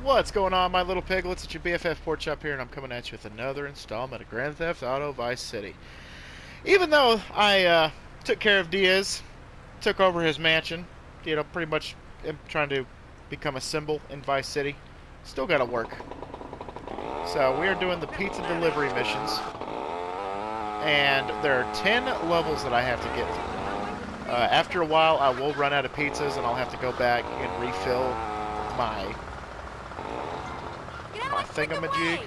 What's going on, my little piglets? It's your BFF Pork Chop here, and I'm coming at you with another installment of Grand Theft Auto Vice City. Even though I took care of Diaz, took over his mansion, pretty much am trying to become a symbol in Vice City, still gotta work. So we are doing the pizza delivery missions, and there are 10 levels that I have to get through. After a while, I will run out of pizzas, and I'll have to go back and refill my thingamajig.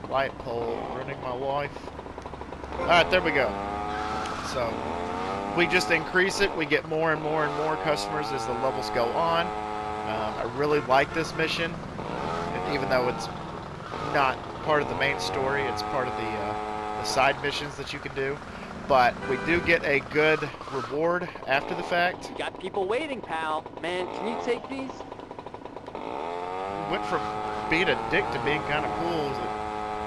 Light pole ruining my life. Alright, there we go. So, we just increase it. We get more and more and more customers as the levels go on. I really like this mission. And even though it's not part of the main story, it's part of the side missions that you can do. But we do get a good reward after the fact. You got people waiting, pal. Man, can you take these? We went from being a dick to being kind of cool.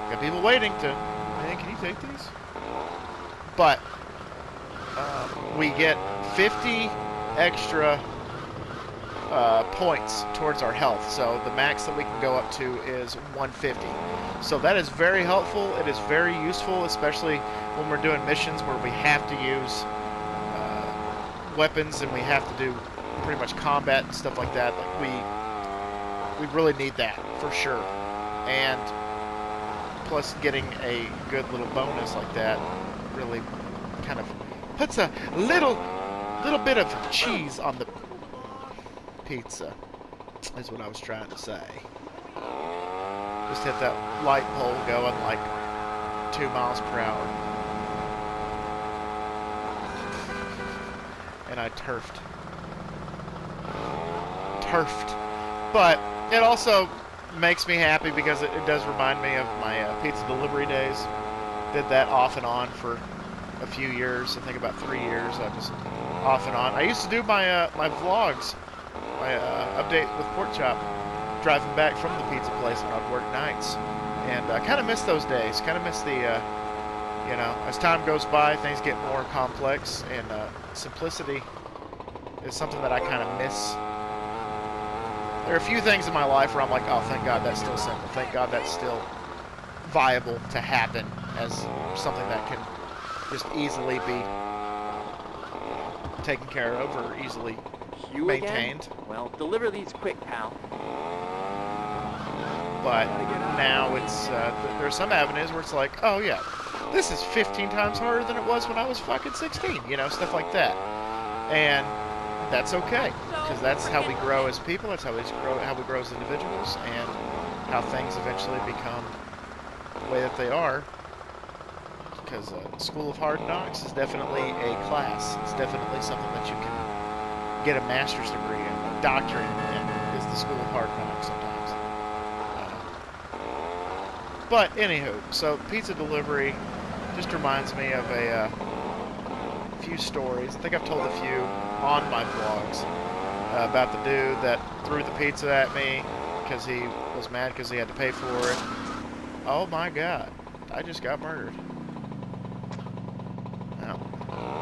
Got people waiting to, man, can you take these? But we get 50 extra points towards our health. So the max that we can go up to is 150. So that is very helpful. It is very useful, especially when we're doing missions where we have to use weapons and we have to do pretty much combat and stuff like that. Like we really need that for sure. And plus getting a good little bonus like that really kind of puts a little bit of cheese on the pizza, is what I was trying to say. Just hit that light pole going like 2 miles per hour. And I turfed. But it also makes me happy because it does remind me of my pizza delivery days. Did that off and on for a few years. I think about 3 years. I was off and on. I used to do my my vlogs, my update with Pork Chop, driving back from the pizza place when I'd work nights. And I kind of miss those days. Kind of miss the, as time goes by, things get more complex, and simplicity is something that I kind of miss. There are a few things in my life where I'm like, oh, thank God that's still simple. Thank God that's still viable to happen as something that can just easily be taken care of or easily maintained. Again? Well, deliver these quick, pal. But now it's there's some avenues where it's like, oh yeah, this is 15 times harder than it was when I was fucking 16, stuff like that. And that's okay, because that's how we grow as people, that's how we grow as individuals, and how things eventually become the way that they are. Because School of Hard Knocks is definitely a class. It's definitely something that you can get a master's degree in. A doctorate in is the School of Hard Knocks sometimes. But anywho, so pizza delivery just reminds me of a few stories. I think I've told a few on my vlogs about the dude that threw the pizza at me because he was mad because he had to pay for it. Oh my God, I just got murdered. Now,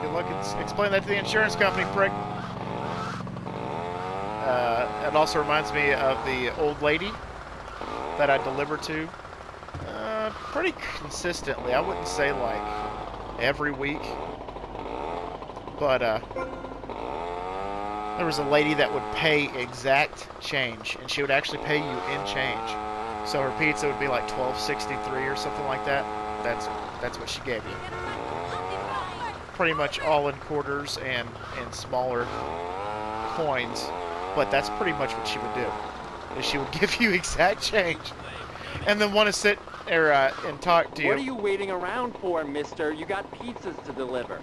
good luck explain that to the insurance company, prick. It also reminds me of the old lady that I delivered to pretty consistently. I wouldn't say like every week, but there was a lady that would pay exact change, and she would actually pay you in change. So her pizza would be like $12.63 or something like that. That's what she gave you. Pretty much all in quarters and smaller coins, but that's pretty much what she would do. Is she would give you exact change, and then want to sit there and talk to you. What are you waiting around for, mister? You got pizzas to deliver.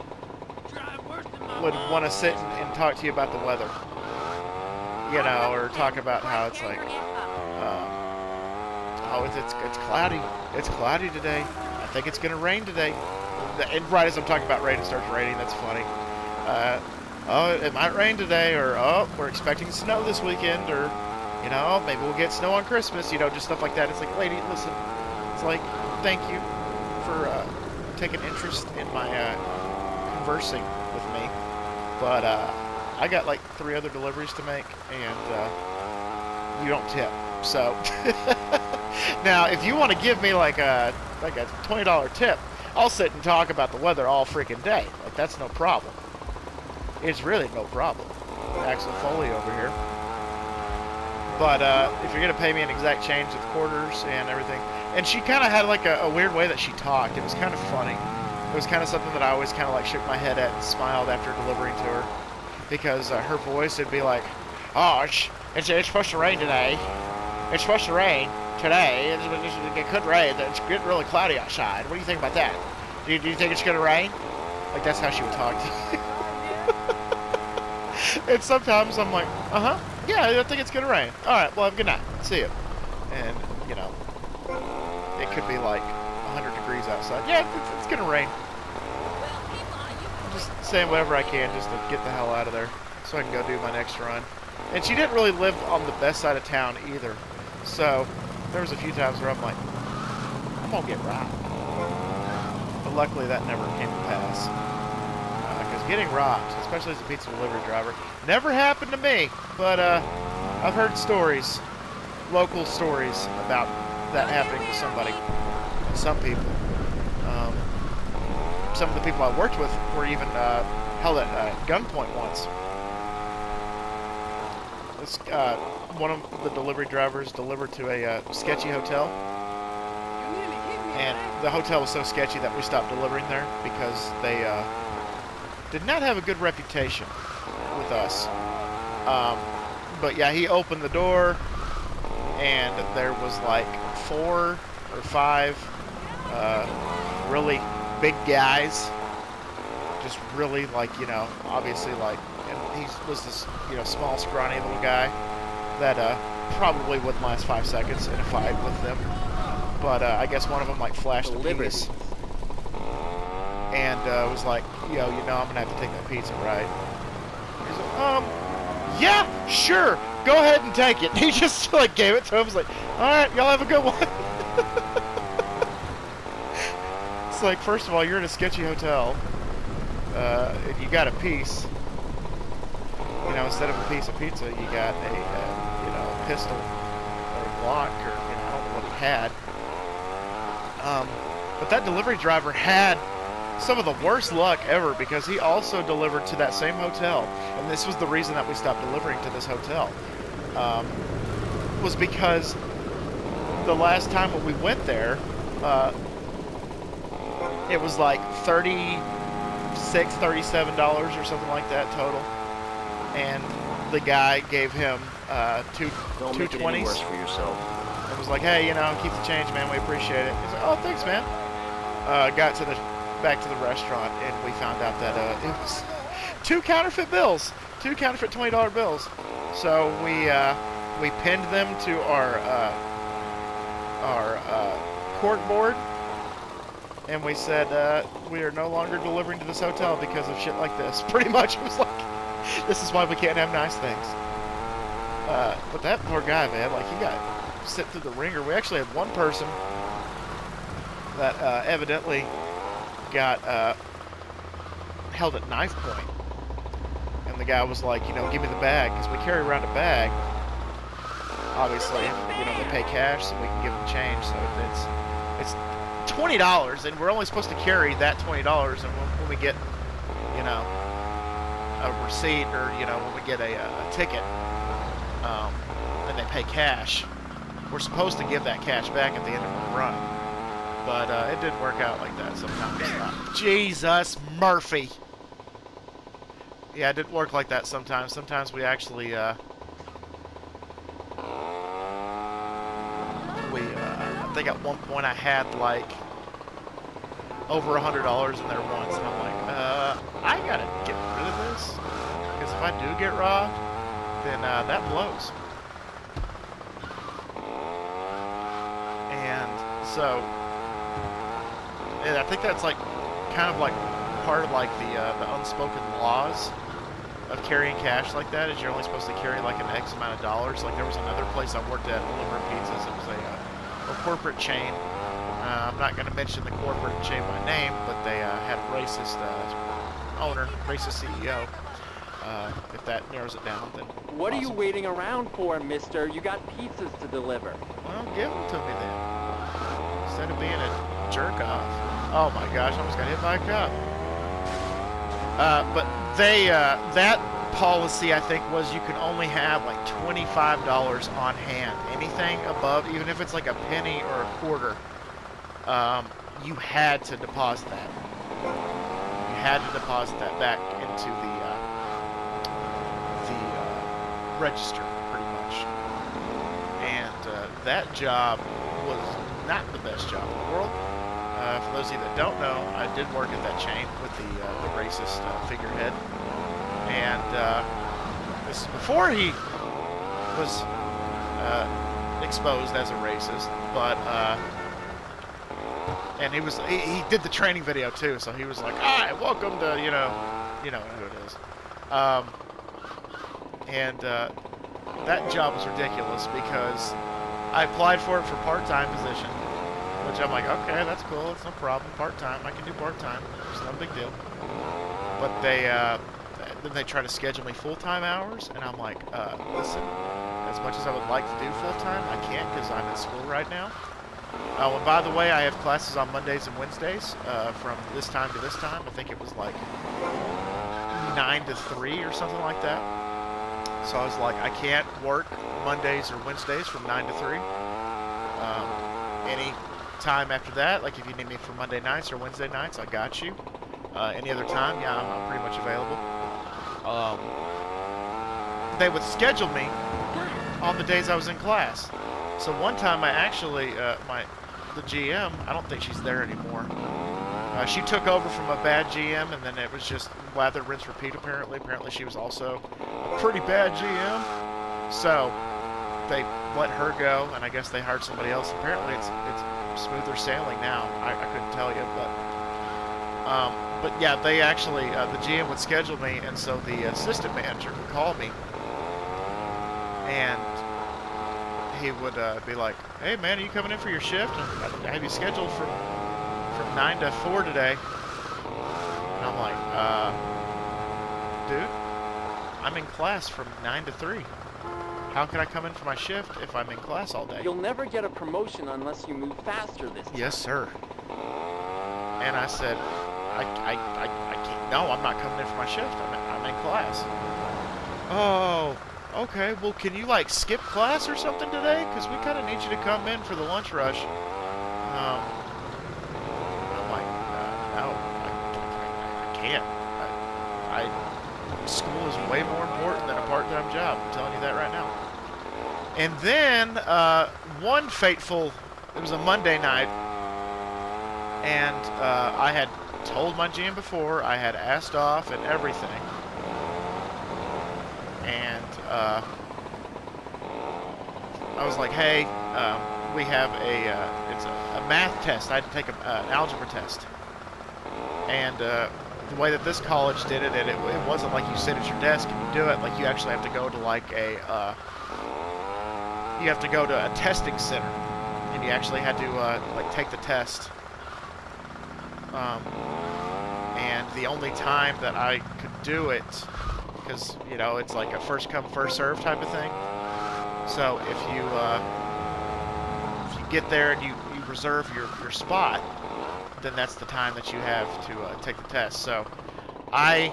Would want to sit and talk to you about the weather, or talk about how it's like, it's cloudy. It's cloudy today. I think it's gonna rain today. And right as I'm talking about rain, it starts raining. That's funny. Oh, it might rain today, or oh, we're expecting snow this weekend, or maybe we'll get snow on Christmas. Just stuff like that. It's like, lady, listen. It's like, thank you for taking interest in my conversing with me. But I got like 3 other deliveries to make, and you don't tip. So now, if you want to give me like a $20 tip, I'll sit and talk about the weather all freaking day. Like, that's no problem. It's really no problem. Axel Foley over here. But if you're gonna pay me an exact change with quarters and everything, and she kind of had like a weird way that she talked. It was kind of funny. It was kind of something that I always kind of like shook my head at and smiled after delivering to her, because her voice would be like, "Oh, it's supposed to rain today. It's supposed to rain today. It could rain. It's getting really cloudy outside. What do you think about that? Do you think it's gonna rain?" Like, that's how she would talk to you. And sometimes I'm like, yeah, I think it's gonna rain. All right, well, have a good night. See you. And you know, it could be like 100 degrees outside. Yeah, it's gonna rain. I'm just saying whatever I can just to get the hell out of there so I can go do my next run. And she didn't really live on the best side of town either. So there was a few times where I'm like, I'm gonna get robbed. But luckily that never came to pass. Because getting robbed, especially as a pizza delivery driver, never happened to me. But I've heard stories, local stories about that happening to somebody, some people. Some of the people I worked with were even held at gunpoint once. This, one of the delivery drivers delivered to a sketchy hotel, and the hotel was so sketchy that we stopped delivering there because they did not have a good reputation with us. But yeah, he opened the door, and there was like 4 or 5 really big guys, just really, like, you know, obviously, like, and he was this, you know, small, scrawny little guy that probably wouldn't last 5 seconds in a fight with them. But I guess one of them like flashed a piece and was like, yo, you know, I'm gonna have to take that pizza, right? He's like, yeah, sure, go ahead and take it. He just like gave it to him. Was like, all right, y'all have a good one. It's like, first of all, you're in a sketchy hotel, and you got a piece. You know, instead of a piece of pizza, you got a you know, a pistol or a Glock, or, you know, I don't know what he had. But that delivery driver had some of the worst luck ever, because he also delivered to that same hotel, and this was the reason that we stopped delivering to this hotel. Was because the last time when we went there, it was like $36, $37 or something like that total, and the guy gave him two 20s for yourself. and was like, hey, you know, keep the change, man, we appreciate it. He's like, oh, thanks, man. Got to back to the restaurant, and we found out that it was 2 counterfeit bills, 2 counterfeit $20 bills. So we pinned them to our court board, and we said we are no longer delivering to this hotel because of shit like this. Pretty much, it was like, this is why we can't have nice things. But that poor guy, man, like, he got sent through the ringer. We actually had one person that evidently got held at knife point, and the guy was like, you know, give me the bag, because we carry around a bag. Obviously, you know, they pay cash, so we can give them change. So it's $20, and we're only supposed to carry that $20. And when we get, you know, a receipt, or, you know, when we get a ticket, and they pay cash, we're supposed to give that cash back at the end of our run. But it didn't work out like that sometimes. Jesus, Murphy. Yeah, it didn't work like that sometimes. Sometimes we actually I think at one point I had like over $100 in there once, and I'm like, I gotta get rid of this, because if I do get robbed, then that blows. And so, and I think that's like kind of like part of like the unspoken laws of carrying cash like that, is you're only supposed to carry like an X amount of dollars. Like, there was another place I worked at delivering pizzas. It was a corporate chain. I'm not going to mention the corporate chain by name, but they had a racist owner, racist CEO, if that narrows it down, then What are you awesome. waiting around for, mister? You got pizzas to deliver. Well, give them to me then. Instead of being a jerk off. Oh my gosh, I almost got hit by a cop. But they, that policy, I think, was you could only have like $25 on hand. Anything above, even if it's like a penny or a quarter, you had to deposit that. You had to deposit that back into the register, pretty much. And that job was not the best job in the world. For those of you that don't know, I did work at that chain with the racist figurehead. And this is before he was exposed as a racist, but and he did the training video too, so he was like, "Hi, welcome to you know who it is." That job was ridiculous because I applied for it for part-time position, which I'm like, okay, that's cool, it's no problem, part-time, I can do part-time, it's no big deal. But then they try to schedule me full-time hours, and I'm like, listen, as much as I would like to do full-time, I can't because I'm in school right now. And by the way, I have classes on Mondays and Wednesdays from this time to this time. I think it was like 9 to 3 or something like that. So I was like, I can't work Mondays or Wednesdays from 9 to 3. Any time after that, like if you need me for Monday nights or Wednesday nights, I got you. Any other time, yeah, I'm pretty much available. They would schedule me on the days I was in class. So one time I actually, the GM, I don't think she's there anymore. She took over from a bad GM, and then it was just lather, rinse, repeat, apparently. Apparently she was also a pretty bad GM. So they let her go, and I guess they hired somebody else. Apparently it's smoother sailing now. I couldn't tell you, but yeah, they actually, the GM would schedule me, and so the assistant manager would call me, and he would be like, "Hey man, are you coming in for your shift? I have you scheduled from 9 to 4 today." And I'm like, dude, I'm in class from 9 to 3. How can I come in for my shift if I'm in class all day? You'll never get a promotion unless you move faster this time. Yes, sir. And I said, I can't. No, I'm not coming in for my shift. I'm in class. Oh, okay. Well, can you like skip class or something today? Because we kind of need you to come in for the lunch rush. I'm like, no, I can't. School is way more important than a part-time job. I'm telling you that right now. And then one fateful, it was a Monday night, and I had told my GM before, I had asked off and everything. And I was like, hey, we have it's a math test. I had to take an algebra test. And the way that this college did it, it wasn't like you sit at your desk and you do it. Like you actually have to go to like a testing center, and you actually had to like take the test. And the only time that I could do it, because you know it's like a first come first serve type of thing. So if you get there and you reserve your spot, then that's the time that you have to take the test. So I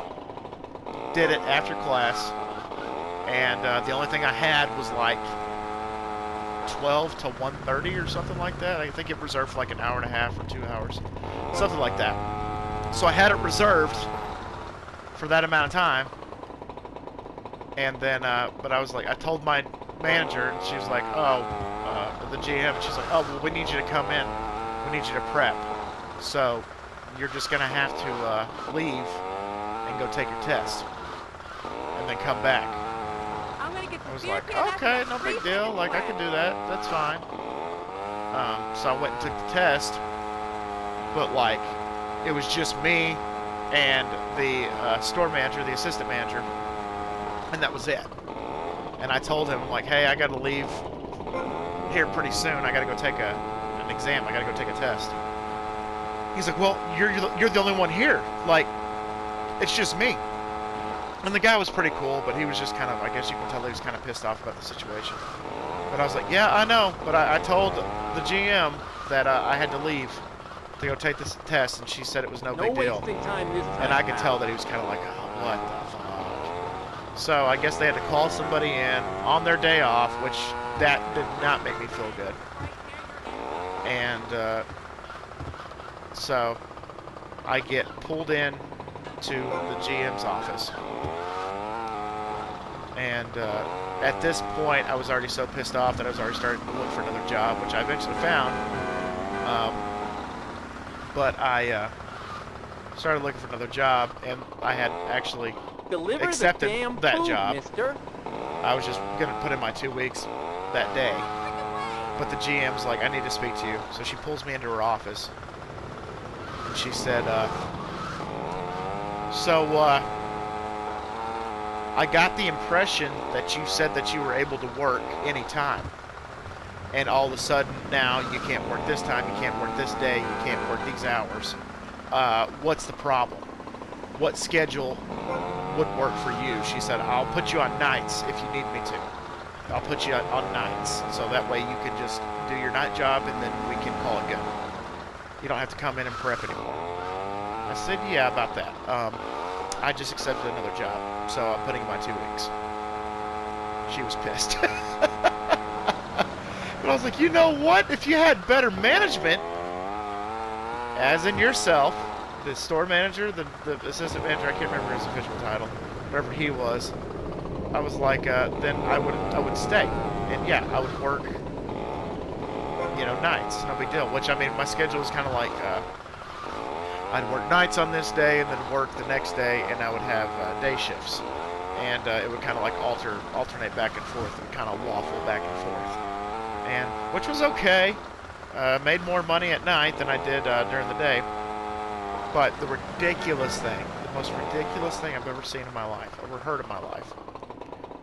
did it after class, and the only thing I had was like 12 to 1:30 or something like that. I think it reserved for like an hour and a half or 2 hours, something like that. So I had it reserved for that amount of time, and then but I was like, I told my manager, and she was like, the GM, she's like, oh, well, we need you to come in, we need you to prep, so you're just gonna have to leave and go take your test and then come back. I was like, okay, no big deal, like I can do that, that's fine. So I went and took the test, but like it was just me and the store manager, the assistant manager, and that was it. And I told him, like, hey, I gotta leave here pretty soon. I gotta go take an exam. I gotta go take a test. He's like, well, you're the only one here. Like, it's just me. And the guy was pretty cool, but he was just kind of, I guess you can tell he was kind of pissed off about the situation. But I was like, yeah, I know, but I told the GM that I had to leave to go take this test, and she said it was no big deal. Time this time, and I could tell that he was kind of like, oh, what the fuck? So I guess they had to call somebody in on their day off, which that did not make me feel good. And so I get pulled in to the GM's office. And at this point, I was already so pissed off that I was already starting to look for another job, which I eventually found. But I started looking for another job, and I had actually accepted that job. Mister. I was just going to put in my 2 weeks that day. But the GM's like, I need to speak to you. So she pulls me into her office. And she said, I got the impression that you said that you were able to work anytime. And all of a sudden now you can't work this time, you can't work this day, you can't work these hours. What's the problem? What schedule would work for you? She said, I'll put you on nights if you need me to. I'll put you on nights. So that way you can just do your night job and then we can call it good. You don't have to come in and prep anymore. I said, yeah, about that. I just accepted another job, so I'm putting in my 2 weeks. She was pissed. But I was like, you know what? If you had better management, as in yourself, the store manager, the assistant manager, I can't remember his official title, whatever he was, I was like, then I would stay. And yeah, I would work, you know, nights, no big deal. Which, I mean, my schedule was kind of like, I'd work nights on this day and then work the next day, and I would have day shifts. And it would kind of like alternate back and forth and kind of waffle back and forth. And, which was okay. Made more money at night than I did during the day. But the ridiculous thing, the most ridiculous thing I've ever seen in my life, ever heard in my life,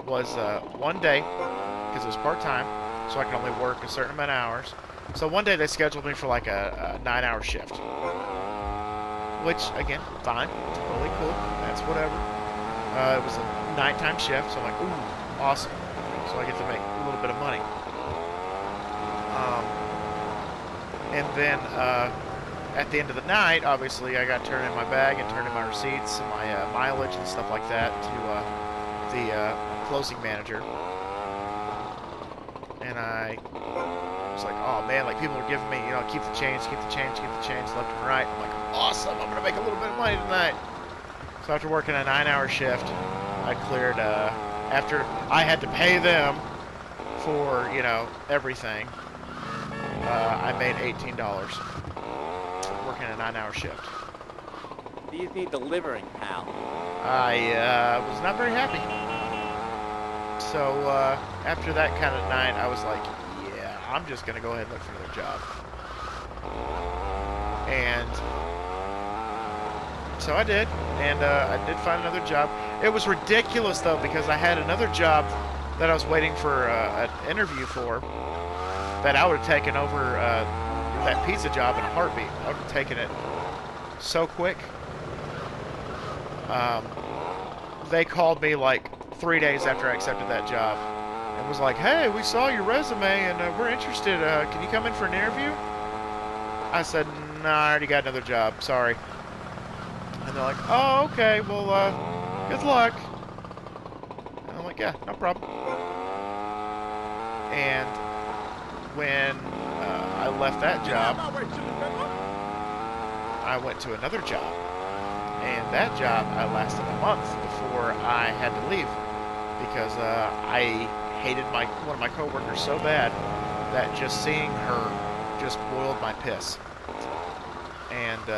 was one day, because it was part-time, so I could only work a certain amount of hours. So one day they scheduled me for like a 9-hour shift. Which, again, fine, totally cool, that's whatever. It was a nighttime shift, so I'm like, ooh, awesome. So I get to make a little bit of money. And then at the end of the night, obviously, I got turned in my bag and turned in my receipts and my mileage and stuff like that to the closing manager. And I was like, oh man, like people are giving me, you know, keep the change, keep the change, keep the change, left and right. I'm like, awesome, I'm gonna make a little bit of money tonight. So after working a 9-hour shift, I cleared, after I had to pay them for, you know, everything, I made $18 working a 9-hour shift. These need delivering, pal. I was not very happy. So after that kind of night, I was like, yeah, I'm just gonna go ahead and look for another job. And so I did, and I did find another job. It was ridiculous though, because I had another job that I was waiting for an interview for, that I would have taken over that pizza job in a heartbeat. I would have taken it so quick. They called me like 3 days after I accepted that job and was like, hey, we saw your resume and we're interested. Can you come in for an interview? I said, nah, I already got another job. Sorry. And they're like, oh, okay. Well, good luck. And I'm like, yeah, no problem. And when I left that job, I went to another job. And that job, I lasted a month before I had to leave, because I hated one of my coworkers so bad that just seeing her just boiled my piss. And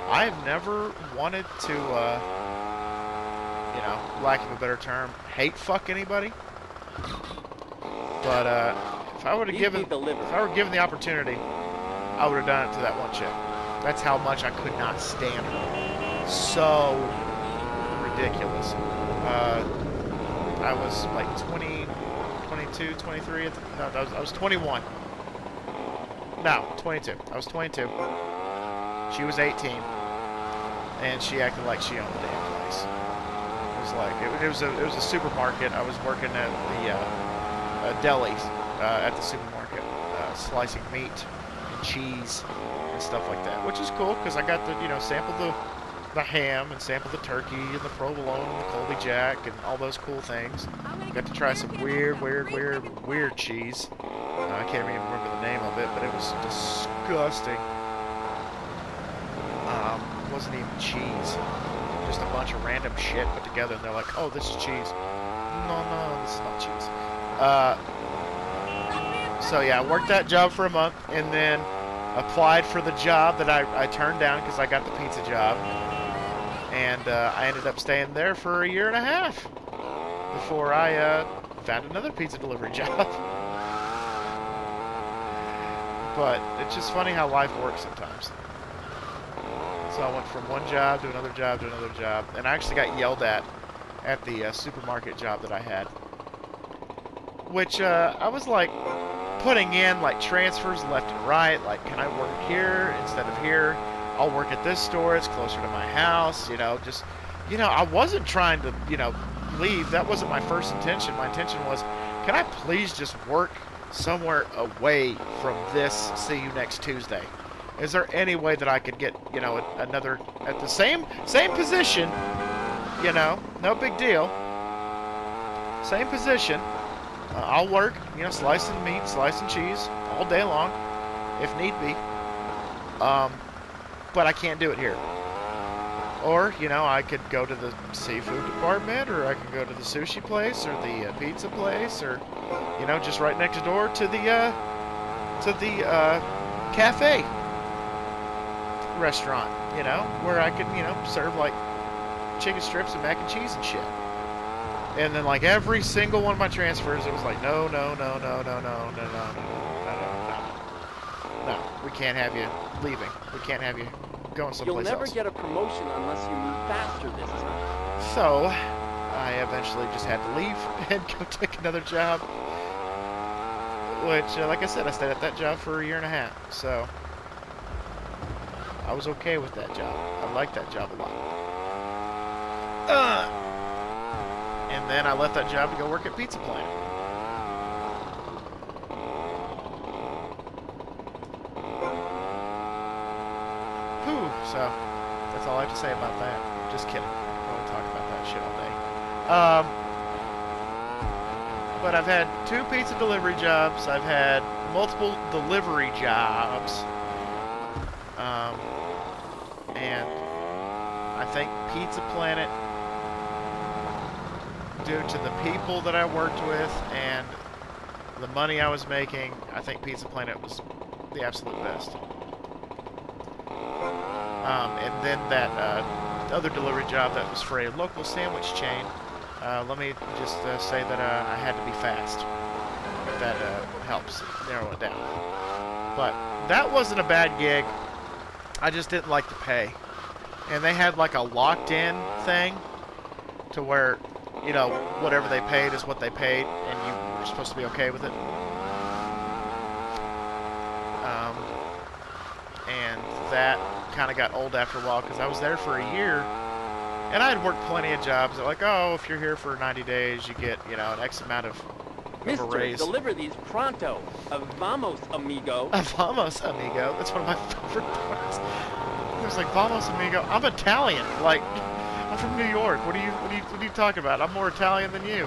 I've never wanted to, you know, lack of a better term, hate fuck anybody. But if I were given the opportunity, I would have done it to that one chick. That's how much I could not stand her. So ridiculous. I was like 20, 22, 23. No, I was 21. No, 22. I was 22. She was 18. And she acted like she owned the damn place. was like it was a supermarket. I was working at the deli at the supermarket, slicing meat and cheese and stuff like that, which is cool because I got to sample the ham and sample the turkey and the provolone and the Colby Jack and all those cool things. Got to try some weird cheese. I can't even remember the name of it, but it was disgusting. It wasn't even cheese. Just a bunch of random shit put together, and they're like, "Oh, this is cheese." No, this is not cheese. So yeah, I worked that job for a month, and then applied for the job that I turned down because I got the pizza job, and I ended up staying there for a year and a half before I found another pizza delivery job. But it's just funny how life works sometimes. So I went from one job to another job to another job, and I actually got yelled at the supermarket job that I had, which I was like putting in like transfers left and right, like, can I work here instead of here? I'll work at this store, it's closer to my house, I wasn't trying to, leave. That wasn't my first intention. My intention was, can I please just work somewhere away from this, see you next Tuesday? Is there any way that I could get, another, at the same position, no big deal, same position, I'll work, slicing meat, slicing cheese, all day long, if need be, but I can't do it here. Or, I could go to the seafood department, or I could go to the sushi place, or the pizza place, or, just right next door to the cafe restaurant, where I could, serve like chicken strips and mac and cheese and shit. And then like every single one of my transfers, it was like, no, we can't have you leaving. We can't have you going someplace else. You'll never get a promotion unless you move faster this time. So I eventually just had to leave and go take another job, which, like I said, I stayed at that job for a year and a half. So I was okay with that job. I liked that job a lot. And then I left that job to go work at Pizza Planet. Whew, so that's all I have to say about that. Just kidding. I won't talk about that shit all day. But I've had 2 pizza delivery jobs. I've had multiple delivery jobs. And I think Pizza Planet, due to the people that I worked with and the money I was making, I think Pizza Planet was the absolute best. And then that other delivery job that was for a local sandwich chain, let me just say that I had to be fast. If that helps narrow it down. But that wasn't a bad gig. I just didn't like the pay. And they had like a locked-in thing to where, whatever they paid is what they paid, and you were supposed to be okay with it. And that kind of got old after a while because I was there for a year, and I had worked plenty of jobs. They're like, oh, if you're here for 90 days, you get, an X amount of a raise. Mister, deliver these pronto. Vamos, amigo. Vamos, amigo. That's one of my favorite parts. It was like, Vamos, amigo. I'm Italian. Like, I'm from New York. What are you talking about? I'm more Italian than you.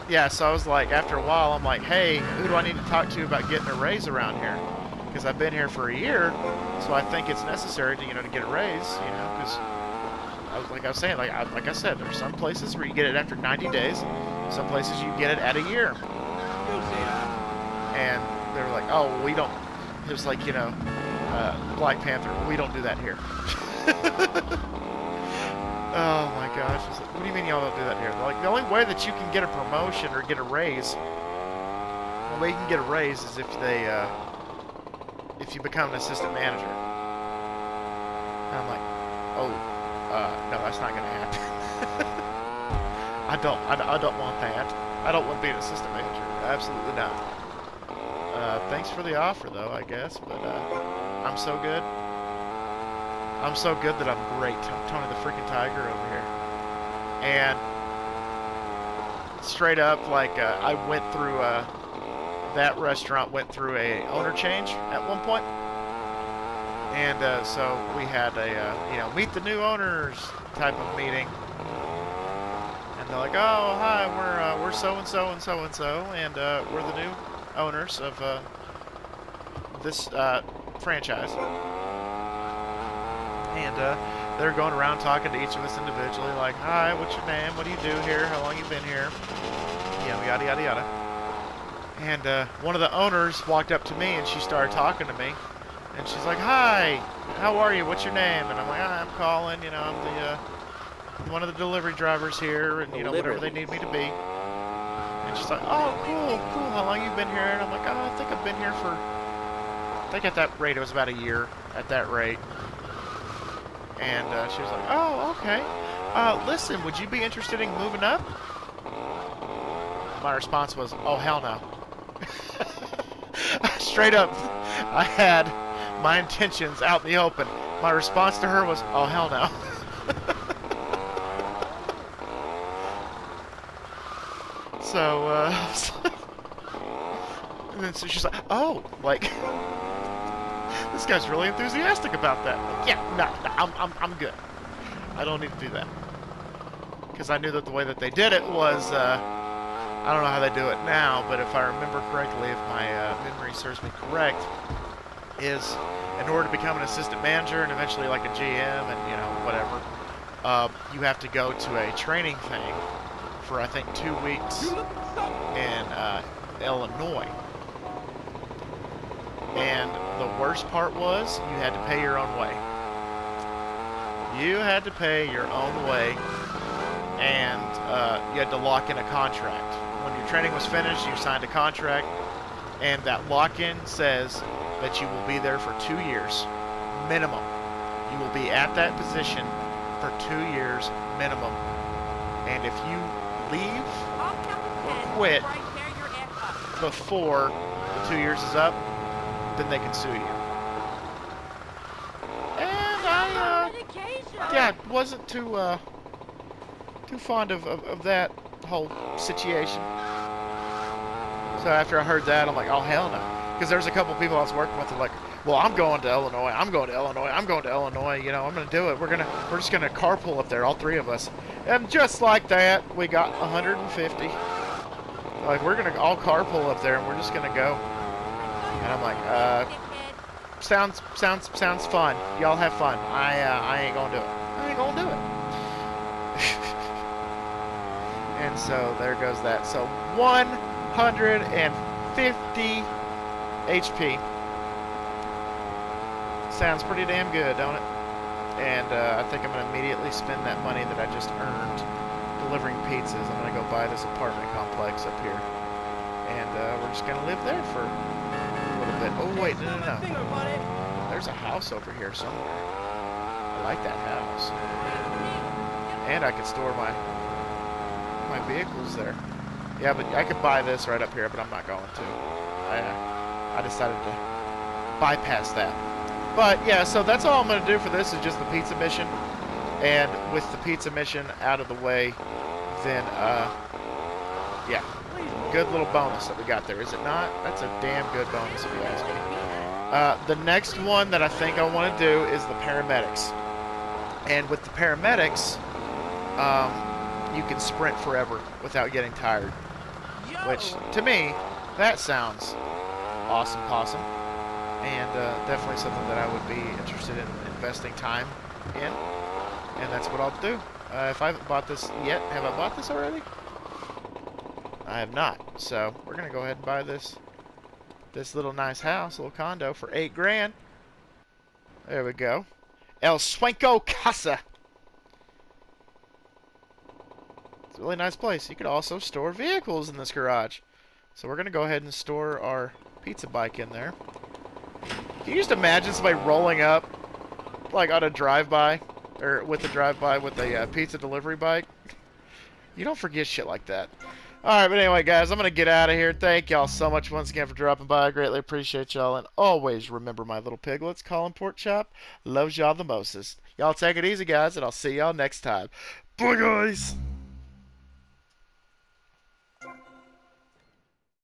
Yeah, so I was like, after a while, I'm like, hey, who do I need to talk to about getting a raise around here? Because I've been here for a year, so I think it's necessary to, to get a raise, because I was saying, like I said, there's some places where you get it after 90 days, some places you get it at a year. And they were like, oh, we don't, it was like, Black Panther, we don't do that here. Oh my gosh, it's like, what do you mean y'all don't do that here? They're like, the only way that you can get a promotion or get a raise, the way you can get a raise is if you become an assistant manager. And I'm like, oh, no, that's not gonna happen. I don't want that. I don't want to be an assistant manager. Absolutely not. Thanks for the offer, though, I guess, but I'm so good. I'm so good that I'm great. I'm Tony the freaking Tiger over here. And straight up, like, I went through, that restaurant went through a owner change at one point. And so we had a, you know, meet the new owners type of meeting. And they're like, oh, hi, we're so-and-so and so-and-so, and we're the new owners of this franchise. And they're going around talking to each of us individually, like, hi, what's your name? What do you do here? How long you been here? You know, yada, yada, yada. And one of the owners walked up to me, and she started talking to me. And she's like, hi, how are you? What's your name? And I'm like, hi, I'm Kollin. You know, I'm the one of the delivery drivers here, and, you know, whatever they need me to be. And she's like, oh, cool, cool. How long you been here? And I'm like, oh, I think I've been here for, I think at that rate, it was about a year at that rate. And she was like, oh, okay. Listen, would you be interested in moving up? My response was, oh, hell no. Straight up, I had my intentions out in the open. My response to her was, oh, hell no. So, and then so she's like, oh, like, this guy's really enthusiastic about that. Like, yeah, no, I'm good. I don't need to do that. Because I knew that the way that they did it was, I don't know how they do it now, but if I remember correctly, if my memory serves me correct, is in order to become an assistant manager and eventually like a GM and, you know, whatever, you have to go to a training thing for, I think, 2 weeks in Illinois. And the worst part was you had to pay your own way. You had to pay your own way, and you had to lock in a contract. When your training was finished, you signed a contract, and that lock-in says that you will be there for 2 years, minimum. You will be at that position for 2 years, minimum. And if you leave or quit before the 2 years is up, then they can sue you. And I, yeah, wasn't too fond of that whole situation. So after I heard that, I'm like, oh, hell no. Because there's a couple people I was working with that are like, well, I'm going to Illinois, I'm going to Illinois, I'm going to Illinois, you know, I'm going to do it. We're just going to carpool up there, all three of us. And just like that, we got 150. Like, we're going to all carpool up there, and we're just going to go. And I'm like, sounds fun. Y'all have fun. I ain't going to do it. I ain't going to do it. And so there goes that. So 150 HP. Sounds pretty damn good, don't it? And I think I'm going to immediately spend that money that I just earned delivering pizzas. I'm going to go buy this apartment complex up here. And we're just going to live there for a little bit. Oh, wait, no. There's a house over here somewhere. I like that house. And I can store my vehicles there. Yeah, but I could buy this right up here, but I'm not going to. I decided to bypass that. But yeah, so that's all I'm going to do for this is just the pizza mission. And with the pizza mission out of the way, then yeah, good little bonus that we got there, is it not? That's a damn good bonus if you ask me. The next one that I think I want to do is the paramedics. And with the paramedics, you can sprint forever without getting tired. Which, to me, that sounds awesome. And definitely something that I would be interested in investing time in. And that's what I'll do. If I haven't bought this yet, have I bought this already? I have not. So, we're going to go ahead and buy this little nice house, little condo for $8 grand. There we go. El Suenco Casa. It's a really nice place. You could also store vehicles in this garage. So we're going to go ahead and store our pizza bike in there. Can you just imagine somebody rolling up, like on a drive-by, or with a drive-by with a pizza delivery bike? You don't forget shit like that. All right, but anyway, guys, I'm gonna get out of here. Thank y'all so much once again for dropping by. I greatly appreciate y'all, and always remember my little piglets. Kollin Pork Chop loves y'all the mostest. Y'all take it easy, guys, and I'll see y'all next time. Bye, guys.